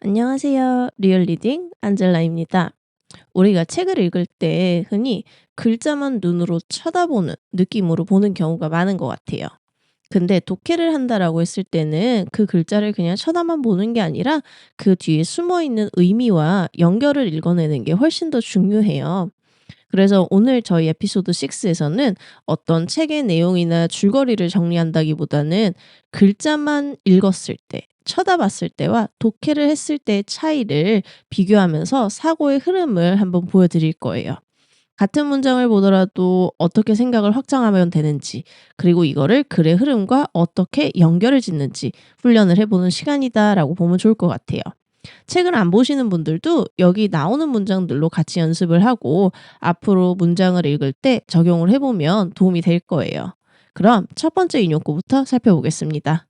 안녕하세요. 리얼 리딩 안젤라입니다. 우리가 책을 읽을 때 흔히 글자만 눈으로 쳐다보는 느낌으로 보는 경우가 많은 것 같아요. 근데 독해를 한다라고 했을 때는 그 글자를 그냥 쳐다만 보는 게 아니라 그 뒤에 숨어 있는 의미와 연결을 읽어내는 게 훨씬 더 중요해요. 그래서 오늘 저희 에피소드 6에서는 어떤 책의 내용이나 줄거리를 정리한다기보다는 글자만 읽었을 때, 쳐다봤을 때와 독해를 했을 때의 차이를 비교하면서 사고의 흐름을 한번 보여드릴 거예요. 같은 문장을 보더라도 어떻게 생각을 확장하면 되는지, 그리고 이거를 글의 흐름과 어떻게 연결을 짓는지 훈련을 해보는 시간이다라고 보면 좋을 것 같아요. 책을 안 보시는 분들도 여기 나오는 문장들로 같이 연습을 하고 앞으로 문장을 읽을 때 적용을 해보면 도움이 될 거예요. 그럼 첫 번째 인용구부터 살펴보겠습니다.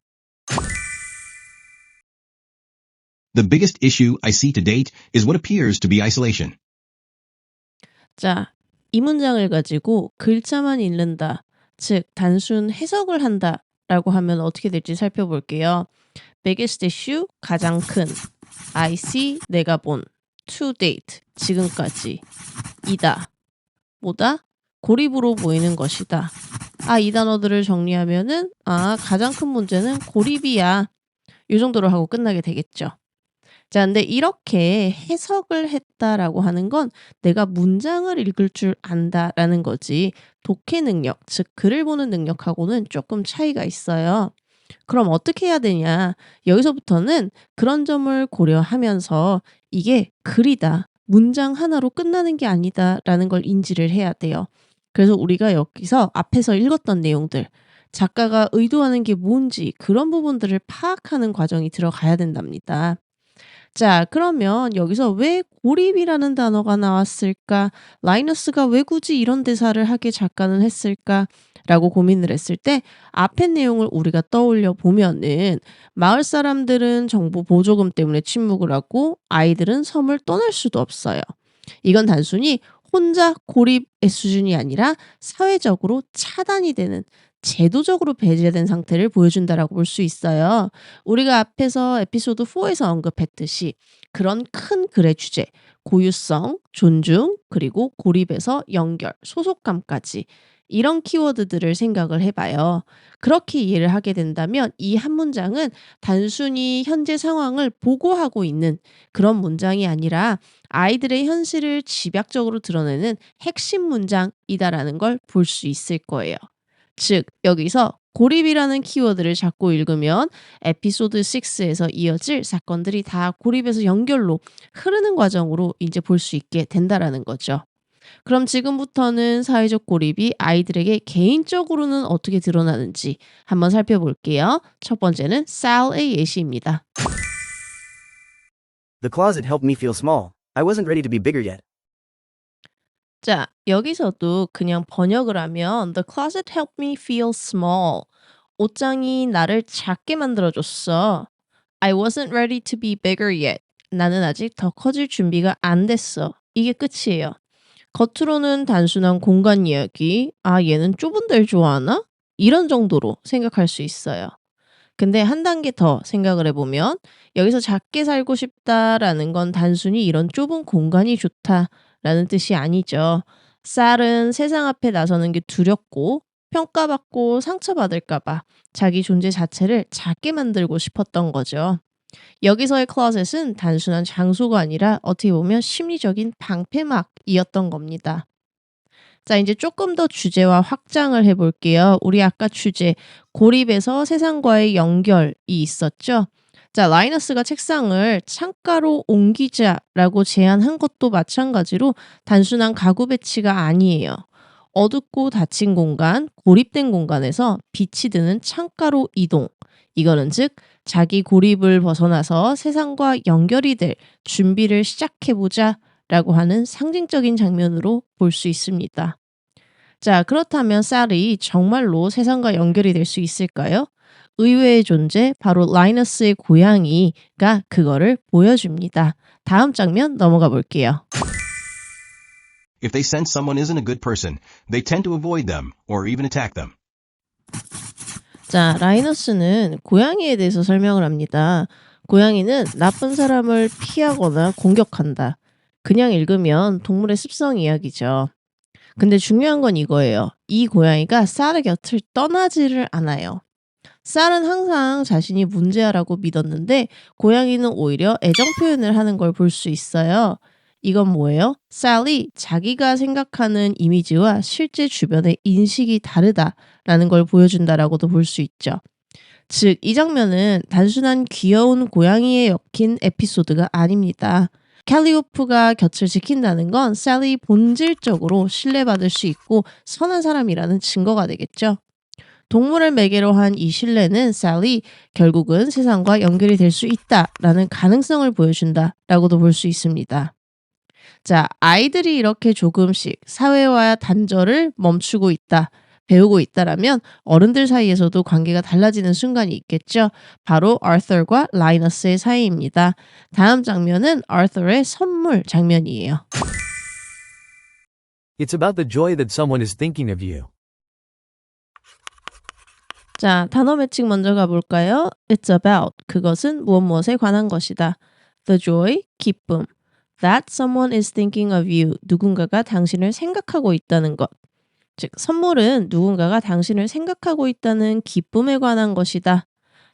The biggest issue I see to date is what appears to be isolation. 자, 이 문장을 가지고 글자만 읽는다, 즉 단순 해석을 한다 라고 하면 어떻게 될지 살펴볼게요. biggest issue, 가장 큰, I see, 내가 본, to date, 지금까지, 이다, 뭐다? 고립으로 보이는 것이다. 이 단어들을 정리하면은 가장 큰 문제는 고립이야. 이 정도로 하고 끝나게 되겠죠. 자, 근데 이렇게 해석을 했다라고 하는 건 내가 문장을 읽을 줄 안다라는 거지 독해 능력, 즉 글을 보는 능력하고는 조금 차이가 있어요. 그럼 어떻게 해야 되냐? 여기서부터는 그런 점을 고려하면서 이게 글이다, 문장 하나로 끝나는 게 아니다라는 걸 인지를 해야 돼요. 그래서 우리가 여기서 앞에서 읽었던 내용들, 작가가 의도하는 게 뭔지 그런 부분들을 파악하는 과정이 들어가야 된답니다. 자, 그러면 여기서 왜 고립이라는 단어가 나왔을까? 라이너스가 왜 굳이 이런 대사를 하게 작가는 했을까? 라고 고민을 했을 때 앞의 내용을 우리가 떠올려 보면은 마을 사람들은 정부 보조금 때문에 침묵을 하고 아이들은 섬을 떠날 수도 없어요. 이건 단순히 혼자 고립의 수준이 아니라 사회적으로 차단이 되는 제도적으로 배제된 상태를 보여준다라고 볼 수 있어요. 우리가 앞에서 에피소드 4에서 언급했듯이 그런 큰 글의 주제, 고유성, 존중, 그리고 고립에서 연결, 소속감까지 이런 키워드들을 생각을 해봐요. 그렇게 이해를 하게 된다면 이 한 문장은 단순히 현재 상황을 보고하고 있는 그런 문장이 아니라 아이들의 현실을 집약적으로 드러내는 핵심 문장이다라는 걸 볼 수 있을 거예요. 즉, 여기서 고립이라는 키워드를 잡고 읽으면 에피소드 6에서 이어질 사건들이 다 고립에서 연결로 흐르는 과정으로 이제 볼 수 있게 된다라는 거죠. 그럼 지금부터는 사회적 고립이 아이들에게 개인적으로는 어떻게 드러나는지 한번 살펴볼게요. 첫 번째는 Sal의 예시입니다. The closet helped me feel small. I wasn't ready to be bigger yet. 자, 여기서도 그냥 번역을 하면 The closet helped me feel small. 옷장이 나를 작게 만들어줬어. I wasn't ready to be bigger yet. 나는 아직 더 커질 준비가 안 됐어. 이게 끝이에요. 겉으로는 단순한 공간 이야기, 얘는 좁은 데를 좋아하나? 이런 정도로 생각할 수 있어요. 근데 한 단계 더 생각을 해보면 여기서 작게 살고 싶다라는 건 단순히 이런 좁은 공간이 좋다라는 뜻이 아니죠. 쌀은 세상 앞에 나서는 게 두렵고 평가받고 상처받을까 봐 자기 존재 자체를 작게 만들고 싶었던 거죠. 여기서의 클로셋은 단순한 장소가 아니라 어떻게 보면 심리적인 방패막이었던 겁니다. 자, 이제 조금 더 주제와 확장을 해볼게요. 우리 아까 주제, 고립에서 세상과의 연결이 있었죠? 자, 라이너스가 책상을 창가로 옮기자라고 제안한 것도 마찬가지로 단순한 가구 배치가 아니에요. 어둡고 닫힌 공간, 고립된 공간에서 빛이 드는 창가로 이동. 이거는 즉, 자기 고립을 벗어나서 세상과 연결이 될 준비를 시작해보자 라고 하는 상징적인 장면으로 볼 수 있습니다. 자, 그렇다면 쌀이 정말로 세상과 연결이 될 수 있을까요? 의외의 존재, 바로 라이너스의 고양이가 그거를 보여줍니다. 다음 장면 넘어가 볼게요. If they sense someone isn't a good person, they tend to avoid them or even attack them. 자, 라이너스는 고양이에 대해서 설명을 합니다. 고양이는 나쁜 사람을 피하거나 공격한다. 그냥 읽으면 동물의 습성 이야기죠. 근데 중요한 건 이거예요. 이 고양이가 쌀의 곁을 떠나지를 않아요. 쌀은 항상 자신이 문제아라고 믿었는데 고양이는 오히려 애정 표현을 하는 걸 볼 수 있어요. 이건 뭐예요? 쌀이 자기가 생각하는 이미지와 실제 주변의 인식이 다르다라는 걸 보여준다라고도 볼 수 있죠. 즉, 이 장면은 단순한 귀여운 고양이에 엮인 에피소드가 아닙니다. 캘리오프가 곁을 지킨다는 건 쌀이 본질적으로 신뢰받을 수 있고 선한 사람이라는 증거가 되겠죠. 동물을 매개로 한 이 신뢰는 쌀이 결국은 세상과 연결이 될 수 있다라는 가능성을 보여준다라고도 볼 수 있습니다. 자, 아이들이 이렇게 조금씩 사회와 단절을 멈추고 있다, 배우고 있다라면 어른들 사이에서도 관계가 달라지는 순간이 있겠죠. 바로 아서와 라이너스의 사이입니다. 다음 장면은 아서의 선물 장면이에요. It's about the joy that someone is thinking of you. 자, 단어 매칭 먼저 가볼까요? It's about, 그것은 무엇에 관한 것이다. The joy, 기쁨. That someone is thinking of you, 누군가가 당신을 생각하고 있다는 것. 즉, 선물은 누군가가 당신을 생각하고 있다는 기쁨에 관한 것이다.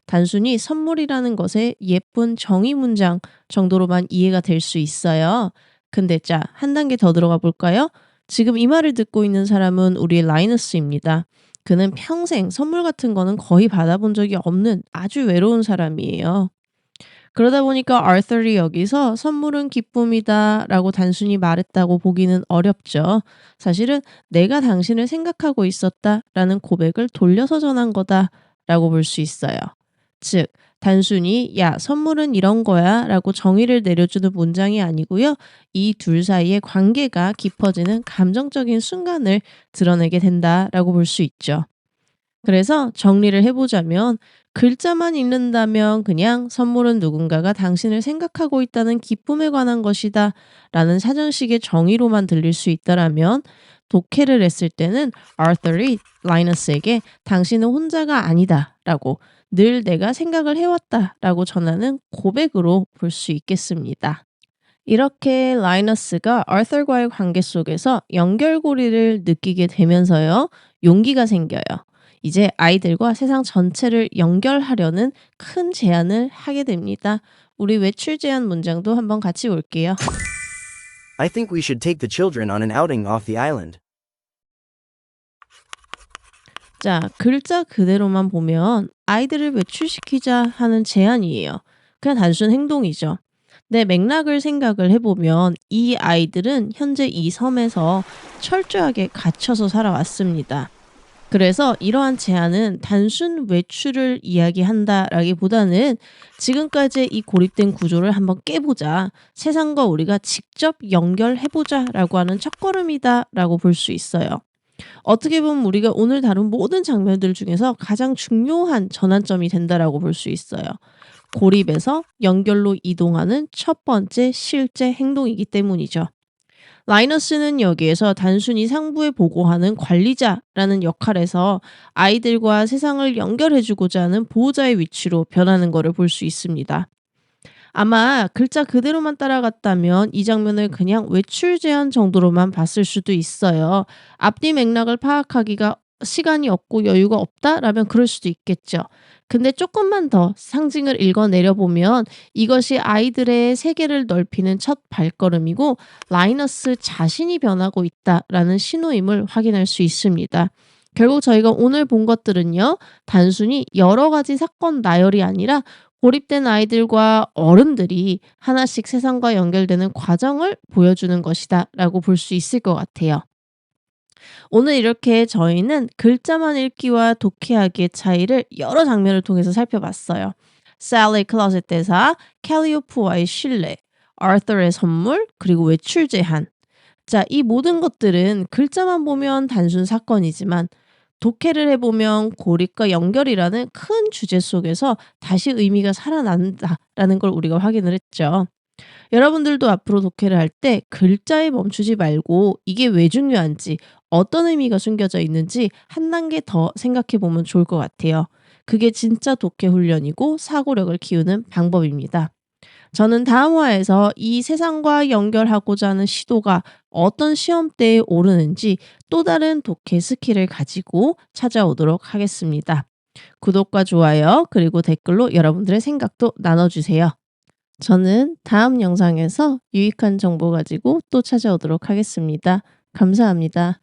단순히 선물이라는 것의 예쁜 정의 문장 정도로만 이해가 될 수 있어요. 근데 자, 한 단계 더 들어가 볼까요? 지금 이 말을 듣고 있는 사람은 우리의 라이너스입니다. 그는 평생 선물 같은 거는 거의 받아본 적이 없는 아주 외로운 사람이에요. 그러다 보니까 아서이 여기서 선물은 기쁨이다 라고 단순히 말했다고 보기는 어렵죠. 사실은 내가 당신을 생각하고 있었다 라는 고백을 돌려서 전한 거다 라고 볼 수 있어요. 즉, 단순히 야, 선물은 이런 거야 라고 정의를 내려주는 문장이 아니고요. 이 둘 사이의 관계가 깊어지는 감정적인 순간을 드러내게 된다라고 볼 수 있죠. 그래서 정리를 해보자면 글자만 읽는다면 그냥 선물은 누군가가 당신을 생각하고 있다는 기쁨에 관한 것이다 라는 사전식의 정의로만 들릴 수 있다라면 독해를 했을 때는 아서이 라이너스에게 당신은 혼자가 아니다 라고 늘 내가 생각을 해왔다 라고 전하는 고백으로 볼 수 있겠습니다. 이렇게 라이너스가 아서과의 관계 속에서 연결고리를 느끼게 되면서요, 용기가 생겨요. 이제 아이들과 세상 전체를 연결하려는 큰 제안을 하게 됩니다. 우리 외출 제안 문장도 한번 같이 볼게요. I think we should take the children on an outing off the island. 자, 글자 그대로만 보면 아이들을 외출시키자 하는 제안이에요. 그냥 단순 행동이죠. 내 맥락을 생각을 해보면 이 아이들은 현재 이 섬에서 철저하게 갇혀서 살아왔습니다. 그래서 이러한 제안은 단순 외출을 이야기한다라기보다는 지금까지의 이 고립된 구조를 한번 깨보자, 세상과 우리가 직접 연결해보자라고 하는 첫걸음이다라고 볼 수 있어요. 어떻게 보면 우리가 오늘 다룬 모든 장면들 중에서 가장 중요한 전환점이 된다라고 볼 수 있어요. 고립에서 연결로 이동하는 첫 번째 실제 행동이기 때문이죠. 라이너스는 여기에서 단순히 상부에 보고하는 관리자라는 역할에서 아이들과 세상을 연결해주고자 하는 보호자의 위치로 변하는 것을 볼 수 있습니다. 아마 글자 그대로만 따라갔다면 이 장면을 그냥 외출 제한 정도로만 봤을 수도 있어요. 앞뒤 맥락을 파악하기가 시간이 없고 여유가 없다라면 그럴 수도 있겠죠. 근데 조금만 더 상징을 읽어내려보면 이것이 아이들의 세계를 넓히는 첫 발걸음이고 라이너스 자신이 변하고 있다라는 신호임을 확인할 수 있습니다. 결국 저희가 오늘 본 것들은요, 단순히 여러 가지 사건 나열이 아니라 고립된 아이들과 어른들이 하나씩 세상과 연결되는 과정을 보여주는 것이다 라고 볼 수 있을 것 같아요. 오늘 이렇게 저희는 글자만 읽기와 독해하기의 차이를 여러 장면을 통해서 살펴봤어요. 쌀의 클로젯 대사, 캘리오프와의 신뢰, 아서의 선물, 그리고 외출 제한. 자, 이 모든 것들은 글자만 보면 단순 사건이지만 독해를 해보면 고립과 연결이라는 큰 주제 속에서 다시 의미가 살아난다라는 걸 우리가 확인을 했죠. 여러분들도 앞으로 독해를 할 때 글자에 멈추지 말고 이게 왜 중요한지, 어떤 의미가 숨겨져 있는지 한 단계 더 생각해 보면 좋을 것 같아요. 그게 진짜 독해 훈련이고 사고력을 키우는 방법입니다. 저는 다음 화에서 이 세상과 연결하고자 하는 시도가 어떤 시험대에 오르는지 또 다른 독해 스킬을 가지고 찾아오도록 하겠습니다. 구독과 좋아요 그리고 댓글로 여러분들의 생각도 나눠주세요. 저는 다음 영상에서 유익한 정보 가지고 또 찾아오도록 하겠습니다. 감사합니다.